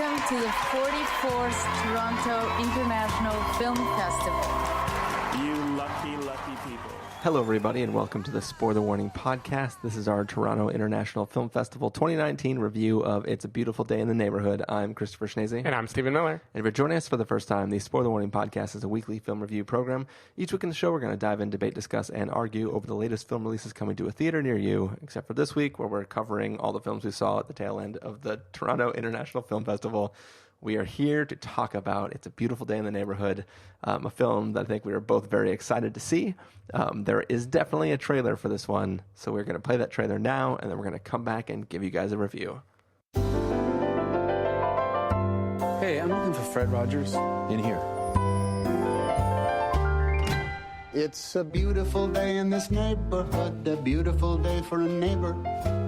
Welcome to the 44th Toronto International Film Festival. You lucky, lucky people. Hello, everybody, and welcome to the Spoiler Warning podcast. This is our Toronto International Film Festival 2019 review of It's a Beautiful Day in the Neighborhood. I'm Christopher Schnese. And I'm Stephen Miller. And if you're joining us for the first time, the Spoiler Warning podcast is a weekly film review program. Each week in the show, we're going to dive in, debate, discuss, and argue over the latest film releases coming to a theater near you, except for this week, where we're covering all the films we saw at the tail end of the Toronto International Film Festival. We are here to talk about It's a Beautiful Day in the Neighborhood, a film that I think we are both very excited to see. There is definitely a trailer for this one, so we're going to play that trailer now, and then we're going to come back and give you guys a review. Hey, I'm looking for Fred Rogers. In here. It's a beautiful day in this neighborhood, a beautiful day for a neighbor.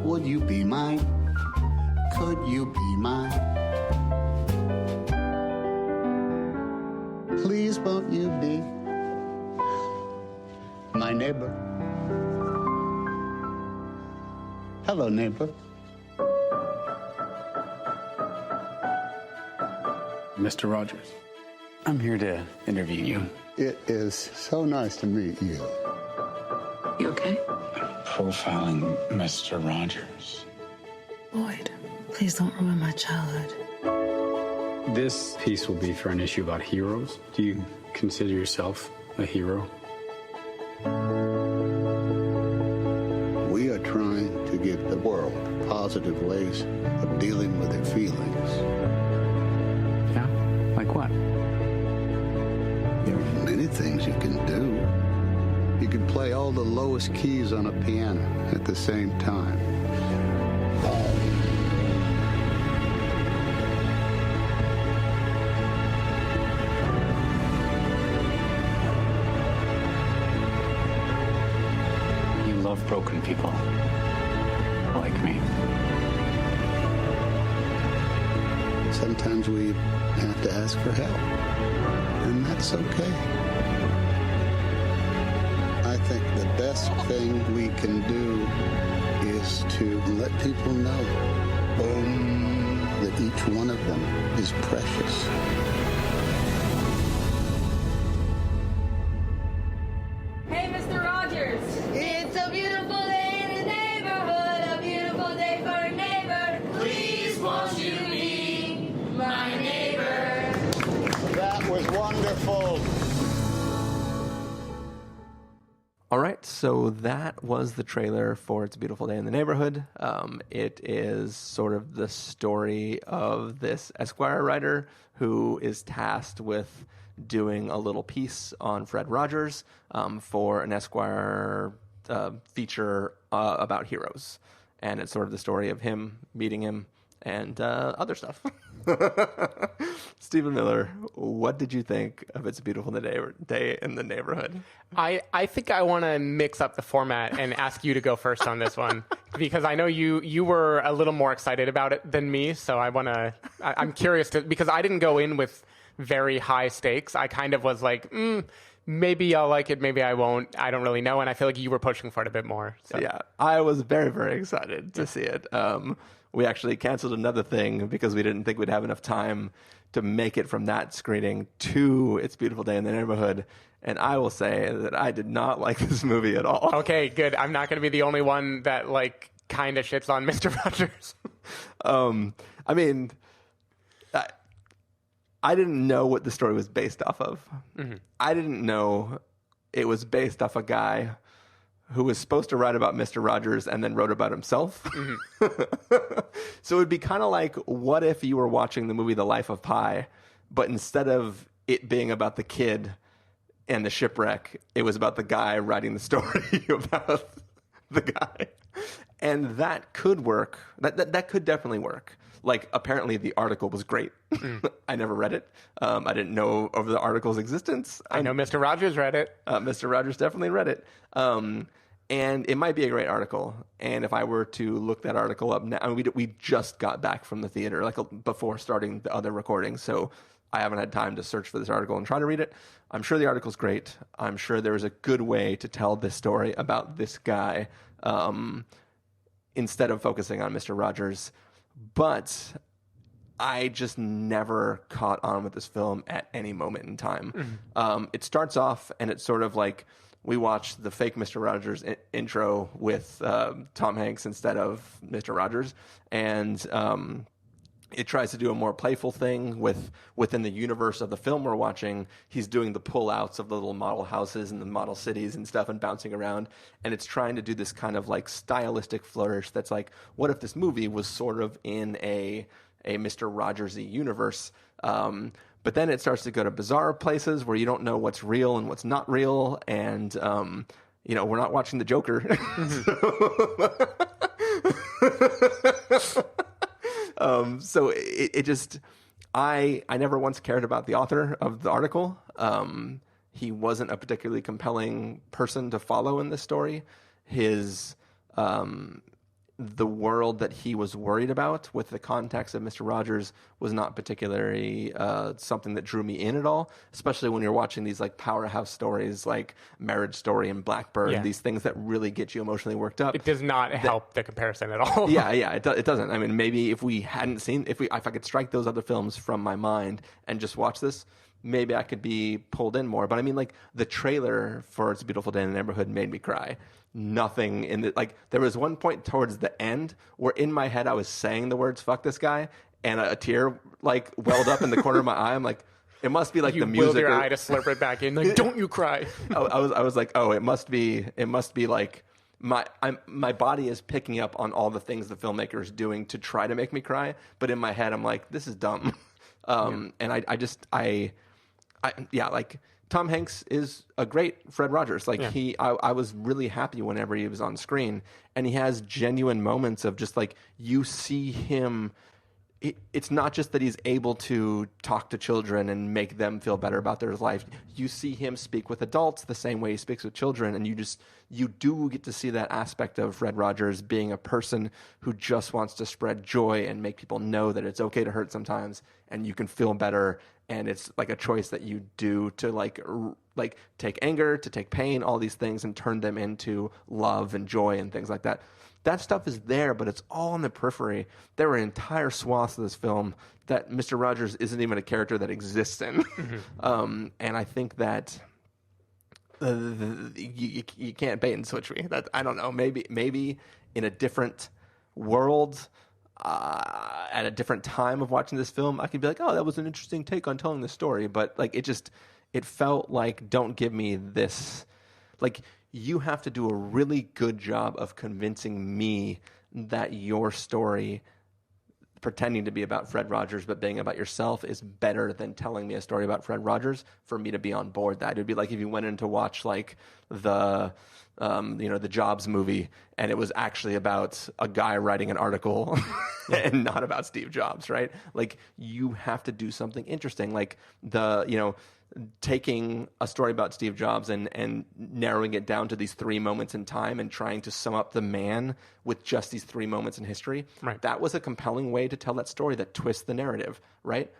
Would you be mine? Could you be mine? Please won't you be my neighbor? Hello, neighbor. Mr. Rogers, I'm here to interview you. It is so nice to meet you. You okay? Profiling Mr. Rogers. Boyd, please don't ruin my childhood. This piece will be for an issue about heroes. Do you consider yourself a hero? We are trying to give the world positive ways of dealing with their feelings. Yeah? Like what? There are many things you can do. You can play all the lowest keys on a piano at the same time. You love broken people. Like me. Sometimes we have to ask for help, and that's okay. I think the best thing we can do is to let people know that each one of them is precious. Hey, Mr. Rogers! It's a beautiful day in the neighborhood, a beautiful day for a neighbor. Please won't you be my neighbor? That was wonderful. All right, so that was the trailer for It's a Beautiful Day in the Neighborhood. It is sort of the story of this Esquire writer who is tasked with doing a little piece on Fred Rogers for an Esquire feature about heroes. And it's sort of the story of him meeting him and other stuff. Stephen Miller, what did you think of It's a Beautiful Day in the Neighborhood? I think I want to mix up the format and ask you to go first on this one because I know you were a little more excited about it than me. So I'm curious because I didn't go in with very high stakes. I kind of was like, maybe I'll like it, maybe I won't. I don't really know. And I feel like you were pushing for it a bit more. So. Yeah, I was very, very excited to see it. We actually canceled another thing because we didn't think we'd have enough time to make it from that screening to It's a Beautiful Day in the Neighborhood. And I will say that I did not like this movie at all. Okay, good. I'm not going to be the only one that like kind of shits on Mr. Rogers. I mean, I didn't know what the story was based off of. Mm-hmm. I didn't know it was based off a guy who was supposed to write about Mr. Rogers and then wrote about himself. Mm-hmm. So it would be kind of like, what if you were watching the movie The Life of Pi, but instead of it being about the kid and the shipwreck, it was about the guy writing the story about the guy. And that could work. That could definitely work. Like, apparently the article was great. I never read it. I didn't know of the article's existence. I know Mr. Rogers read it. Mr. Rogers definitely read it. And it might be a great article. And if I were to look that article up now, we just got back from the theater before starting the other recordings. So I haven't had time to search for this article and try to read it. I'm sure the article's great. I'm sure there is a good way to tell this story about this guy instead of focusing on Mr. Rogers. But I just never caught on with this film at any moment in time. It starts off and it's sort of like we watched the fake Mr. Rogers intro with Tom Hanks instead of Mr. Rogers, and it tries to do a more playful thing within the universe of the film we're watching. He's doing the pull-outs of the little model houses and the model cities and stuff and bouncing around. And it's trying to do this kind of like stylistic flourish that's like, what if this movie was sort of in a Mr. Rogers-y universe? But then it starts to go to bizarre places where you don't know what's real and what's not real. And, we're not watching the Joker. So it just, I never once cared about the author of the article. He wasn't a particularly compelling person to follow in this story. The world that he was worried about with the context of Mr. Rogers was not particularly something that drew me in at all, especially when you're watching these like powerhouse stories like Marriage Story and Blackbird, these things that really get you emotionally worked up. It does not help the comparison at all. It doesn't. I mean, maybe if we hadn't seen, if I could strike those other films from my mind and just watch this, maybe I could be pulled in more. But I mean, like the trailer for It's a Beautiful Day in the Neighborhood made me cry. Nothing in the, like, there was one point towards the end where in my head I was saying the words "fuck this guy" and a tear like welled up in the corner of my eye. I'm like, it must be like you the music. You willed your eye to slurp it back in. Like, don't you cry? I was like, oh, it must be like my body is picking up on all the things the filmmaker is doing to try to make me cry. But in my head, I'm like, this is dumb. And I like. Tom Hanks is a great Fred Rogers. Like I was really happy whenever he was on screen, and he has genuine moments of just like you see him. It's not just that he's able to talk to children and make them feel better about their life. You see him speak with adults the same way he speaks with children, and you do get to see that aspect of Fred Rogers being a person who just wants to spread joy and make people know that it's okay to hurt sometimes, and you can feel better. And it's like a choice that you do to like take anger, to take pain, all these things, and turn them into love and joy and things like that. That stuff is there, but it's all on the periphery. There are entire swaths of this film that Mr. Rogers isn't even a character that exists in. And I think that you can't bait and switch me. I don't know. Maybe in a different world, at a different time of watching this film, I could be like, oh, that was an interesting take on telling the story. But like, it felt like, don't give me this. Like, you have to do a really good job of convincing me that your story, pretending to be about Fred Rogers but being about yourself, is better than telling me a story about Fred Rogers for me to be on board. That it would be like if you went in to watch like the Jobs movie and it was actually about a guy writing an article and not about Steve Jobs, right? Like, you have to do something interesting, like taking a story about Steve Jobs and narrowing it down to these 3 moments in time and trying to sum up the man with just these 3 moments in history. Right. That was a compelling way to tell that story that twists the narrative, right?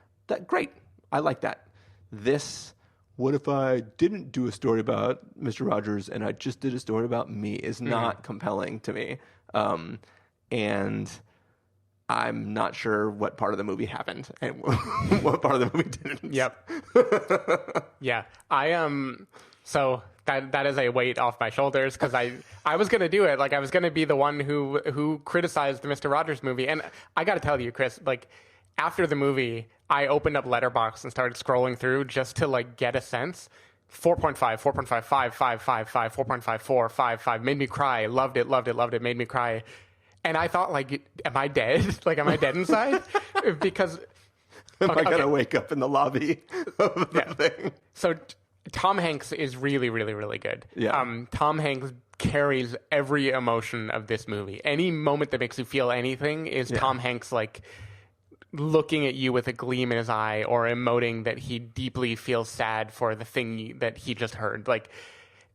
Great. I like that. This, what if I didn't do a story about Mr. Rogers and I just did a story about me, is not compelling to me. And I'm not sure what part of the movie happened and what part of the movie didn't. Yep. Yeah. So that is a weight off my shoulders, because I was going to do it. Like, I was going to be the one who criticized the Mr. Rogers movie. And I got to tell you, Chris, like, after the movie, I opened up Letterboxd and started scrolling through just to like get a sense. 4.5, 4.5, 5, 5, 5, 5, 4.5, 4, 5, 5. Made me cry. Loved it. Made me cry. And I thought, like, am I dead? Like, am I dead inside? Because am I going to wake up in the lobby of the thing? So Tom Hanks is really, really, really good. Yeah. Tom Hanks carries every emotion of this movie. Any moment that makes you feel anything is Tom Hanks, like, looking at you with a gleam in his eye or emoting that he deeply feels sad for the thing that he just heard. Like,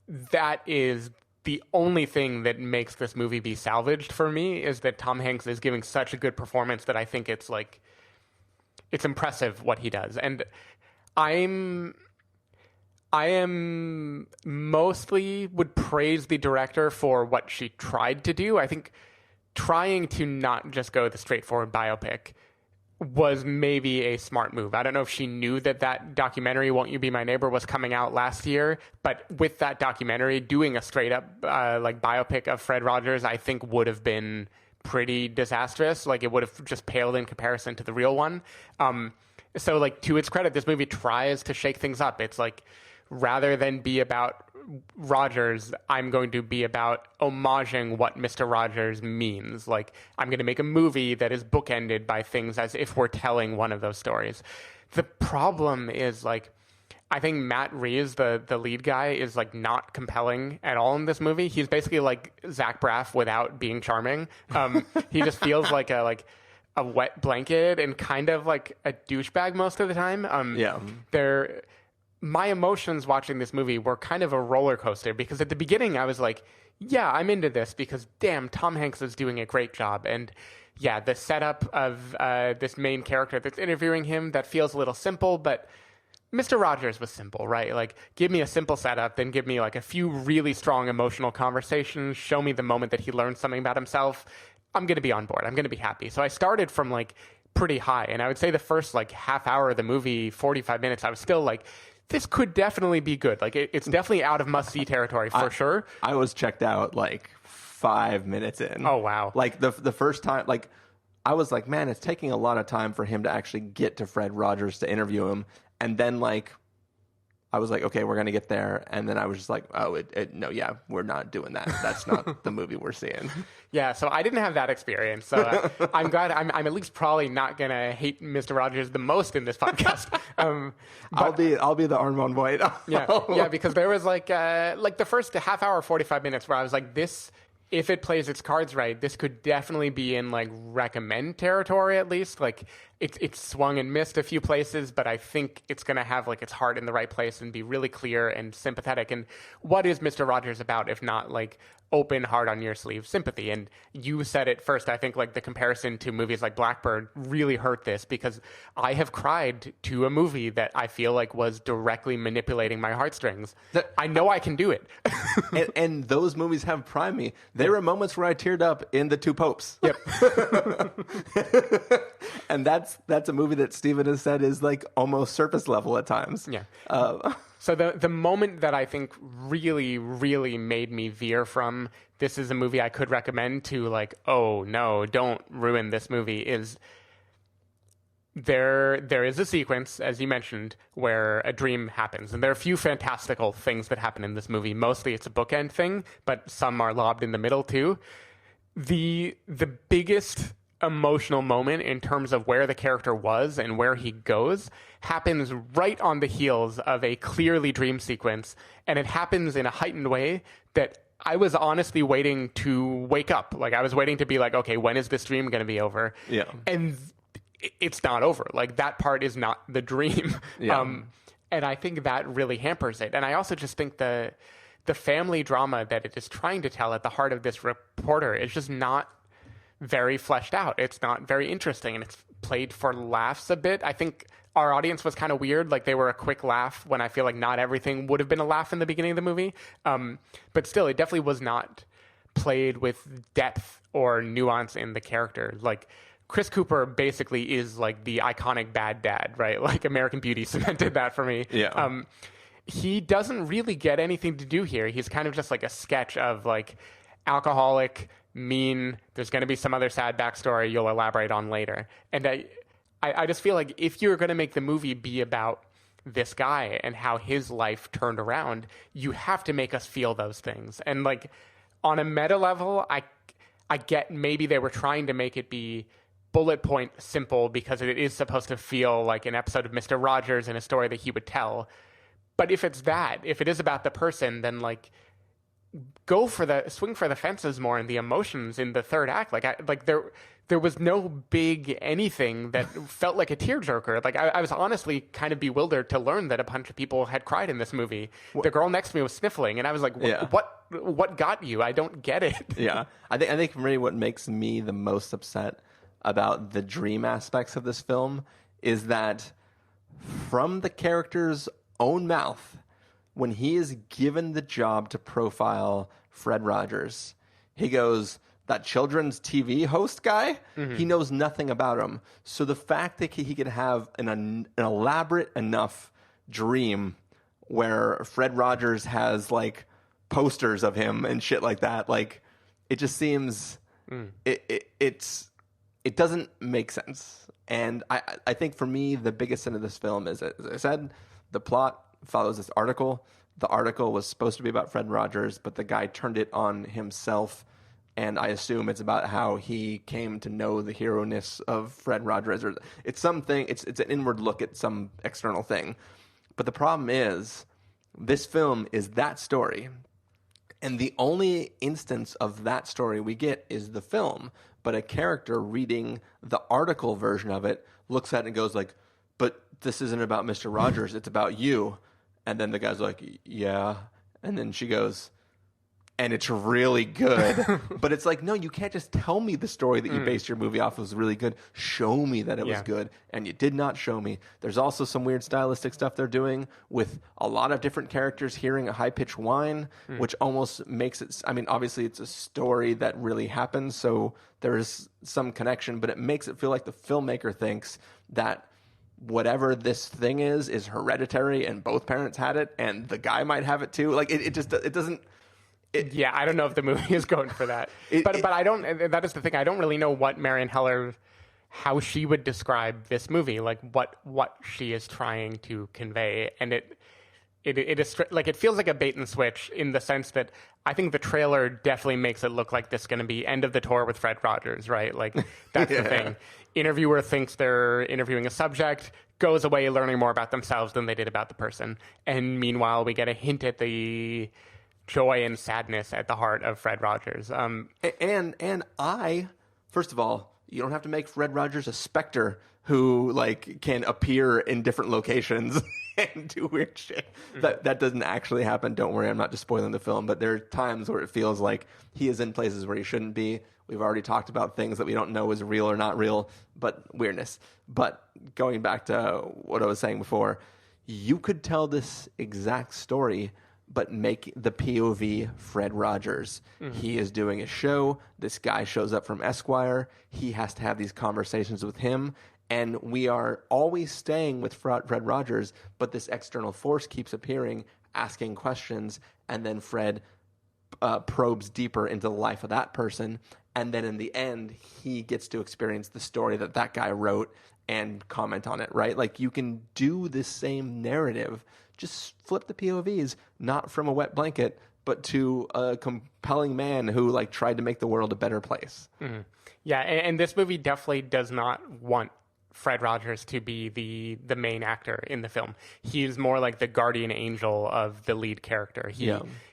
that is the only thing that makes this movie be salvaged for me, is that Tom Hanks is giving such a good performance that I think it's like, it's impressive what he does. And I am mostly would praise the director for what she tried to do. I think trying to not just go the straightforward biopic was maybe a smart move. I don't know if she knew that documentary, Won't You Be My Neighbor, was coming out last year, but with that documentary, doing a straight up like biopic of Fred Rogers, I think would have been pretty disastrous. Like, it would have just paled in comparison to the real one. So, like, to its credit, this movie tries to shake things up. It's like, rather than be about Rogers, I'm going to be about homaging what Mr. Rogers means. Like, I'm going to make a movie that is bookended by things as if we're telling one of those stories. The problem is, like, I think Matt Rhys, the lead guy, is like not compelling at all in this movie. He's basically like Zach Braff without being charming. He just feels like a wet blanket and kind of like a douchebag most of the time. My emotions watching this movie were kind of a roller coaster, because at the beginning I was like, yeah, I'm into this because damn, Tom Hanks is doing a great job. And yeah, the setup of this main character that's interviewing him, that feels a little simple, but Mr. Rogers was simple, right? Like, give me a simple setup, then give me like a few really strong emotional conversations, show me the moment that he learned something about himself. I'm going to be on board. I'm going to be happy. So I started from like pretty high. And I would say the first like half hour of the movie, 45 minutes, I was still like, this could definitely be good. Like, it's definitely out of must-see territory for sure. I was checked out like 5 minutes in. Oh, wow. Like, the first time, like, I was like, man, it's taking a lot of time for him to actually get to Fred Rogers to interview him. And then, like, I was like, okay, we're going to get there. And then I was just like, oh, no, yeah, we're not doing that. That's not the movie we're seeing. Yeah, so I didn't have that experience. So I'm glad I'm at least probably not going to hate Mr. Rogers the most in this podcast. I'll be the Armand White. yeah, because there was like the first half hour, 45 minutes where I was like, this, if it plays its cards right, this could definitely be in like recommend territory at least. Like, it's swung and missed a few places, but I think it's going to have like its heart in the right place and be really clear and sympathetic. And what is Mr. Rogers about if not like open, heart on your sleeve sympathy? And you said it first. I think like the comparison to movies like Blackbird really hurt this, because I have cried to a movie that I feel like was directly manipulating my heartstrings. I know I can do it. and those movies have primed me. There were moments where I teared up in The Two Popes. Yep. And that's a movie that Steven has said is like almost surface level at times. Yeah. So the moment that I think really, really made me veer from this is a movie I could recommend to like, oh no, don't ruin this movie, is there is a sequence, as you mentioned, where a dream happens. And there are a few fantastical things that happen in this movie. Mostly it's a bookend thing, but some are lobbed in the middle too. The biggest emotional moment in terms of where the character was and where he goes happens right on the heels of a clearly dream sequence, and it happens in a heightened way that I was honestly waiting to wake up. Like, I was waiting to be like, okay, when is this dream going to be over? Yeah. And it's not over. Like, that part is not the dream. Yeah. And I think that really hampers it. And I also just think the family drama that it is trying to tell at the heart of this reporter is just not very fleshed out. It's not very interesting, and it's played for laughs a bit. I think our audience was kind of weird. Like, they were a quick laugh when I feel like not everything would have been a laugh in the beginning of the movie. But still, it definitely was not played with depth or nuance in the character. Like, Chris Cooper basically is like the iconic bad dad, right? Like, American Beauty cemented that for me. Yeah. He doesn't really get anything to do here. He's kind of just like a sketch of like alcoholic, mean. There's going to be some other sad backstory you'll elaborate on later. And I just feel like if you're going to make the movie be about this guy and how his life turned around, you have to make us feel those things. And like, on a meta level, I get maybe they were trying to make it be bullet point simple because it is supposed to feel like an episode of Mr. Rogers and a story that he would tell. But if it's that, if it is about the person, then like, swing for the fences more in the emotions in the third act. Like there was no big anything that felt like a tearjerker. Like, I was honestly kind of bewildered to learn that a bunch of people had cried in this movie. The girl next to me was sniffling, and I was like, what got you? I don't get it. Yeah. I think really what makes me the most upset about the dream aspects of this film is that from the character's own mouth, when he is given the job to profile Fred Rogers, he goes, that children's TV host guy, he knows nothing about him. So the fact that he could have an elaborate enough dream where Fred Rogers has like posters of him and shit like that, like it just seems it doesn't make sense. And I think for me, the biggest sin of this film is, as I said, the plot follows this article. The article was supposed to be about Fred Rogers, but the guy turned it on himself. And I assume it's about how he came to know the hero-ness of Fred Rogers. Or it's something. It's an inward look at some external thing. But the problem is, this film is that story. And the only instance of that story we get is the film. But a character reading the article version of it looks at it and goes like, but this isn't about Mr. Rogers, it's about you. And then the guy's like, yeah. And then she goes, and it's really good. But it's like, no, you can't just tell me the story that you based your movie off was really good. Show me that it was good. And you did not show me. There's also some weird stylistic stuff they're doing with a lot of different characters hearing a high-pitched whine, which almost makes it, I mean, obviously it's a story that really happened, so there's some connection, but it makes it feel like the filmmaker thinks that whatever this thing is hereditary and both parents had it and the guy might have it too. Like it doesn't. Yeah, I don't know if the movie is going for that. But I don't, that is the thing. I don't really know what Marielle Heller, how she would describe this movie, like what she is trying to convey. And it is like, it feels like a bait and switch in the sense that I think the trailer definitely makes it look like this is going to be end of the tour with Fred Rogers, right? Like that's the thing. Interviewer thinks they're interviewing a subject, goes away learning more about themselves than they did about the person. And meanwhile, we get a hint at the joy and sadness at the heart of Fred Rogers. And I, first of all, you don't have to make Fred Rogers a specter who like can appear in different locations and do weird shit. That doesn't actually happen. Don't worry, I'm not just spoiling the film, but there are times where it feels like he is in places where he shouldn't be. We've already talked about things that we don't know is real or not real, but weirdness. But going back to what I was saying before, you could tell this exact story but make the POV Fred Rogers. He is doing a show. This guy shows up from Esquire. He has to have these conversations with him. And we are always staying with Fred Rogers, but this external force keeps appearing, asking questions, and then Fred probes deeper into the life of that person. And then in the end, he gets to experience the story that guy wrote and comment on it, right? Like you can do this same narrative, just flip the POVs, not from a wet blanket, but to a compelling man who like tried to make the world a better place. Yeah, and this movie definitely does not want Fred Rogers to be the main actor in the film. He's more like the guardian angel of the lead character.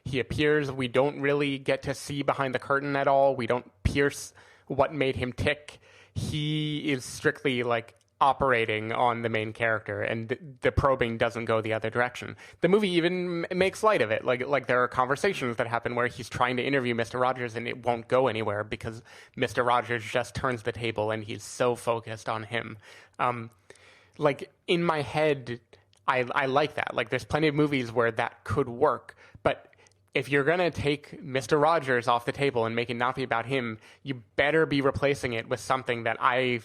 He appears. We don't really get to see behind the curtain at all. We don't pierce what made him tick. He is strictly like operating on the main character, and the probing doesn't go the other direction. The movie even makes light of it. Like there are conversations that happen where he's trying to interview Mr. Rogers and it won't go anywhere because Mr. Rogers just turns the table and he's so focused on him. Like in my head, I like that. Like there's plenty of movies where that could work, but if you're going to take Mr. Rogers off the table and make it not be about him, you better be replacing it with something that I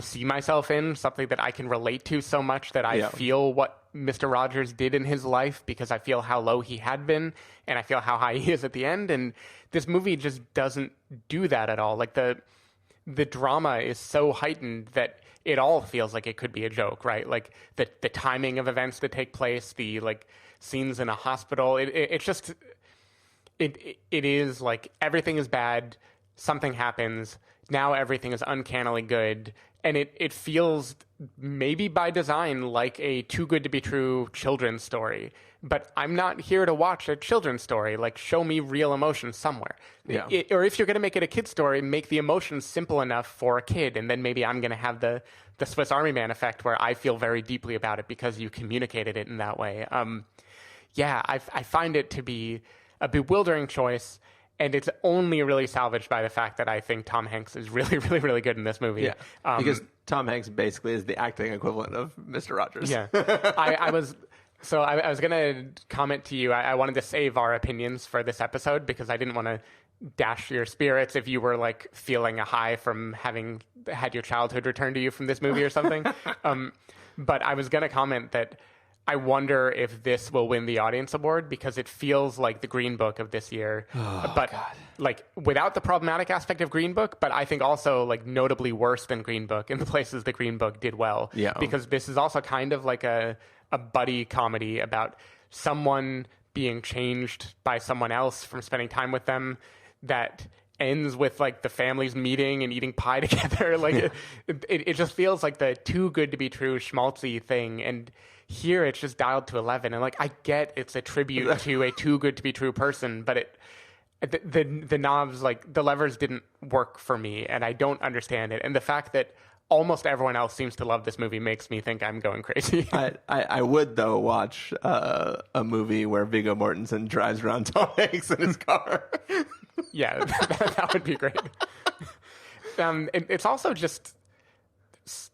see myself in, something that I can relate to so much that I feel what Mr. Rogers did in his life because I feel how low he had been and I feel how high he is at the end. And this movie just doesn't do that at all. Like the drama is so heightened that it all feels like it could be a joke, right? Like the timing of events that take place, the like scenes in a hospital. It's just, it is like everything is bad. Something happens. Now everything is uncannily good. And it feels maybe by design like a too good to be true children's story. But I'm not here to watch a children's story. Like, show me real emotion somewhere. Yeah. Or if you're going to make it a kid's story, make the emotions simple enough for a kid. And then maybe I'm going to have the Swiss Army Man effect where I feel very deeply about it because you communicated it in that way. I find it to be a bewildering choice. And it's only really salvaged by the fact that I think Tom Hanks is really, really, really good in this movie. Yeah, because Tom Hanks basically is the acting equivalent of Mr. Rogers. Yeah. I was going to comment to you. I wanted to save our opinions for this episode because I didn't want to dash your spirits if you were like feeling a high from having had your childhood returned to you from this movie or something. But I was going to comment that I wonder if this will win the audience award because it feels like the Green Book of this year, but like without the problematic aspect of Green Book, but I think also like notably worse than Green Book in the places the Green Book did well. Yeah. Because this is also kind of like a buddy comedy about someone being changed by someone else from spending time with them that ends with like the families meeting and eating pie together. Like it just feels like the too good to be true schmaltzy thing. And here it's just dialed to 11. And like, I get it's a tribute to a too good to be true person, but the knobs, like the levers didn't work for me and I don't understand it. And the fact that almost everyone else seems to love this movie makes me think I'm going crazy. I would, though, watch a movie where Viggo Mortensen drives around Tom Hanks in his car. Yeah, that would be great. It's also just,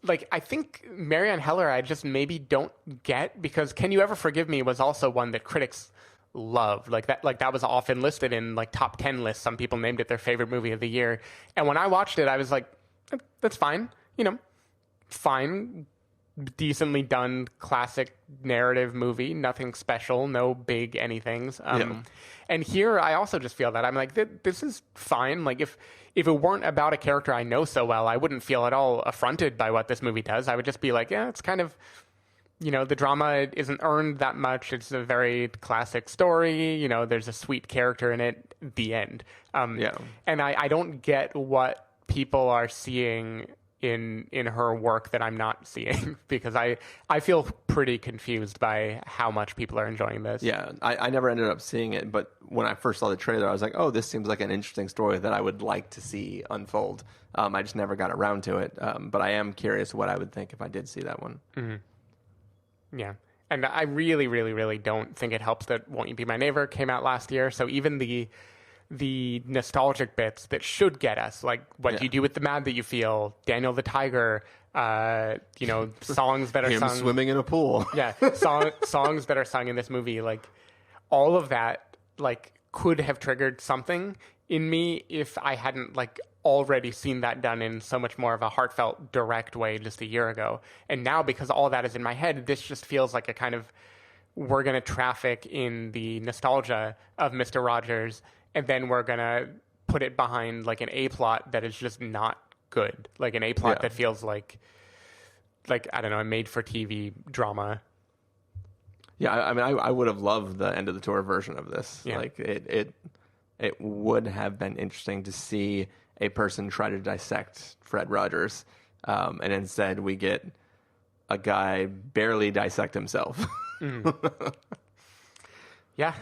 like, I think Marielle Heller I just maybe don't get, because Can You Ever Forgive Me was also one that critics loved. Like that was often listed in, like, top 10 lists. Some people named it their favorite movie of the year. And when I watched it, I was like, that's fine. You know, fine, decently done, classic narrative movie, nothing special, no big anythings. And here I also just feel that I'm like, this is fine. Like if it weren't about a character I know so well, I wouldn't feel at all affronted by what this movie does. I would just be like, yeah, it's kind of, you know, the drama isn't earned that much. It's a very classic story. You know, there's a sweet character in it. The end. And I don't get what people are seeing in her work that I'm not seeing, because I feel pretty confused by how much people are enjoying this. Yeah, I never ended up seeing it, but when I first saw the trailer, I was like, oh, this seems like an interesting story that I would like to see unfold. I just never got around to it, but I am curious what I would think if I did see that one. Mm-hmm. Yeah, and I really, really, really don't think it helps that Won't You Be My Neighbor came out last year, so even the nostalgic bits that should get us, like What Do You Do with the Mad That You Feel, Daniel the Tiger, you know, songs that are sung swimming in a pool. Yeah, songs that are sung in this movie, like all of that, like could have triggered something in me if I hadn't like already seen that done in so much more of a heartfelt, direct way just a year ago. And now, because all that is in my head, this just feels like a kind of, we're going to traffic in the nostalgia of Mr. Rogers, and then we're going to put it behind like an A-plot that is just not good. Like an A-plot that feels like, I don't know, a made-for-TV drama. Yeah, I mean, I would have loved the end of the tour version of this. Yeah. Like, it would have been interesting to see a person try to dissect Fred Rogers, and instead we get a guy barely dissect himself. Yeah.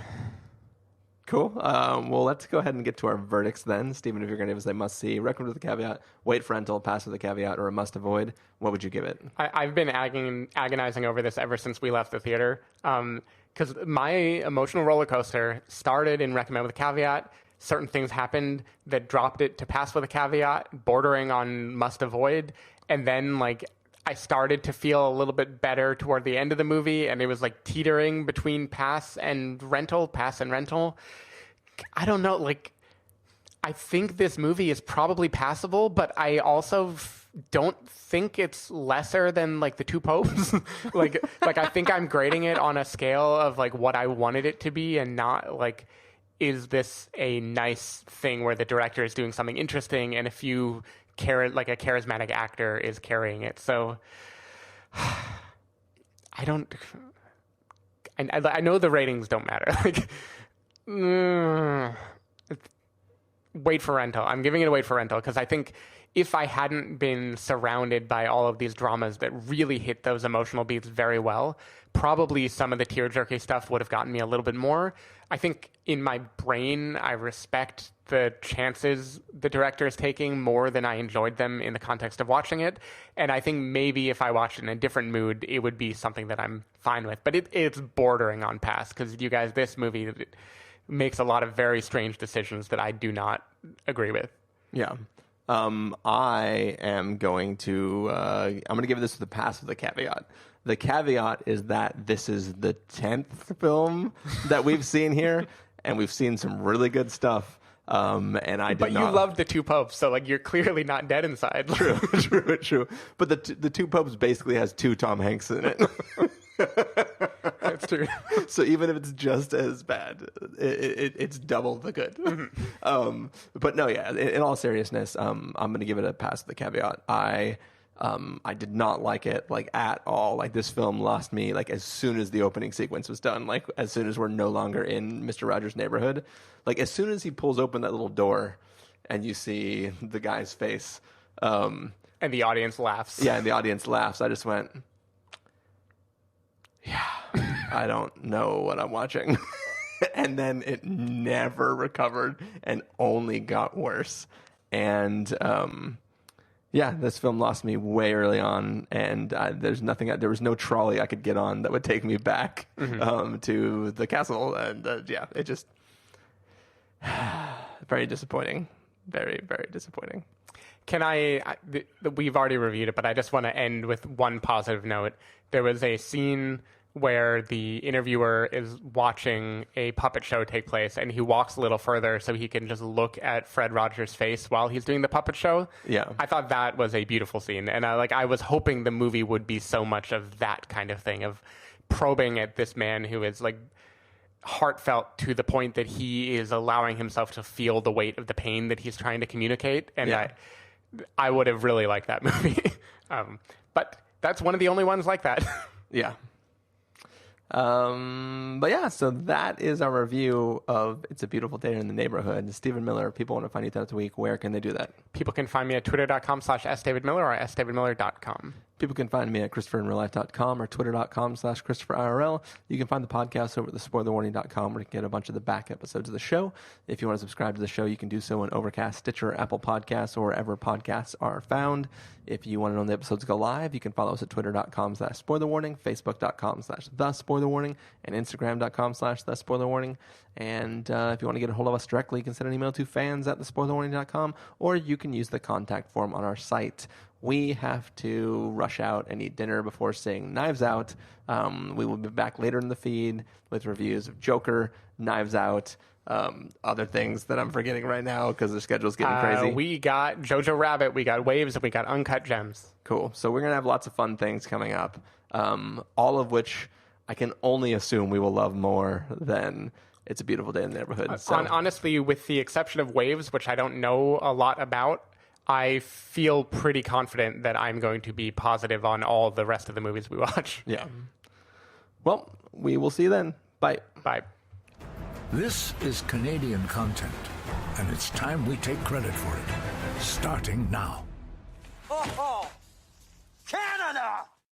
Cool. Well, let's go ahead and get to our verdicts then. Stephen, if you're going to give us a must-see, recommend with a caveat, wait for rental, pass with a caveat, or a must-avoid, what would you give it? I've been agonizing over this ever since we left the theater, because my emotional roller coaster started in recommend with a caveat. Certain things happened that dropped it to pass with a caveat, bordering on must-avoid, and then like I started to feel a little bit better toward the end of the movie, and it was like teetering between pass and rental. I don't know, like, I think this movie is probably passable, but I also don't think it's lesser than like The Two Popes. like I think I'm grading it on a scale of like what I wanted it to be, and not like, is this a nice thing where the director is doing something interesting and a charismatic actor is carrying it. So I know the ratings don't matter. Like, wait for rental. I'm giving it a wait for rental because I think if I hadn't been surrounded by all of these dramas that really hit those emotional beats very well, probably some of the tear-jerky stuff would have gotten me a little bit more. I think in my brain, I respect the chances the director is taking more than I enjoyed them in the context of watching it. And I think maybe if I watched it in a different mood, it would be something that I'm fine with. But it's bordering on pass, because you guys, this movie makes a lot of very strange decisions that I do not agree with. Yeah. I am going to I'm going to give this the pass with a caveat. The caveat is that this is the 10th film that we've seen here, and we've seen some really good stuff. And I did But not. you loved the two popes, so like you're clearly not dead inside. True. But the two popes basically has 2 Tom Hanks in it. That's true. So even if it's just as bad, it's double the good. But no, yeah. In all seriousness, I'm going to give it a pass with the caveat. I did not like it like at all. Like this film lost me like as soon as the opening sequence was done. Like as soon as we're no longer in Mr. Rogers' neighborhood. Like as soon as he pulls open that little door, and you see the guy's face, And the audience laughs. yeah, and the audience laughs. I just went. Yeah, I don't know what I'm watching. And then it never recovered and only got worse. And yeah, this film lost me way early on. And there was no trolley I could get on that would take me back to the castle. And yeah, it just very disappointing. Very, very disappointing. Can we've already reviewed it, but I just want to end with one positive note. There was a scene where the interviewer is watching a puppet show take place, and he walks a little further so he can just look at Fred Rogers' face while he's doing the puppet show. Yeah. I thought that was a beautiful scene, and I was hoping the movie would be so much of that kind of thing, of probing at this man who is like heartfelt to the point that he is allowing himself to feel the weight of the pain that he's trying to communicate. And yeah. I would have really liked that movie. But that's one of the only ones like that. Yeah. But yeah, so that is our review of It's a Beautiful Day in the Neighborhood. Stephen Miller, if people want to find you throughout the week, where can they do that? People can find me at twitter.com/sdavidmiller or sdavidmiller.com. People can find me at ChristopherInRealLife.com or Twitter.com/ChristopherIRL. You can find the podcast over at thespoilerwarning.com where you can get a bunch of the back episodes of the show. If you want to subscribe to the show, you can do so on Overcast, Stitcher, Apple Podcasts, or wherever podcasts are found. If you want to know when the episodes go live, you can follow us at Twitter.com/SpoilerWarning, Facebook.com/TheSpoilerWarning, and Instagram.com/TheSpoilerWarning. And if you want to get a hold of us directly, you can send an email to fans@thespoilerwarning.com, or you can use the contact form on our site. We have to rush out and eat dinner before seeing Knives Out. We will be back later in the feed with reviews of Joker, Knives Out, other things that I'm forgetting right now because the schedule's getting crazy. We got Jojo Rabbit, we got Waves, and we got Uncut Gems. Cool. So we're going to have lots of fun things coming up, all of which I can only assume we will love more than It's a Beautiful Day in the Neighborhood. So. Honestly, with the exception of Waves, which I don't know a lot about, I feel pretty confident that I'm going to be positive on all the rest of the movies we watch. Yeah. Well, we will see you then. Bye. Bye. This is Canadian content, and it's time we take credit for it. Starting now. Canada!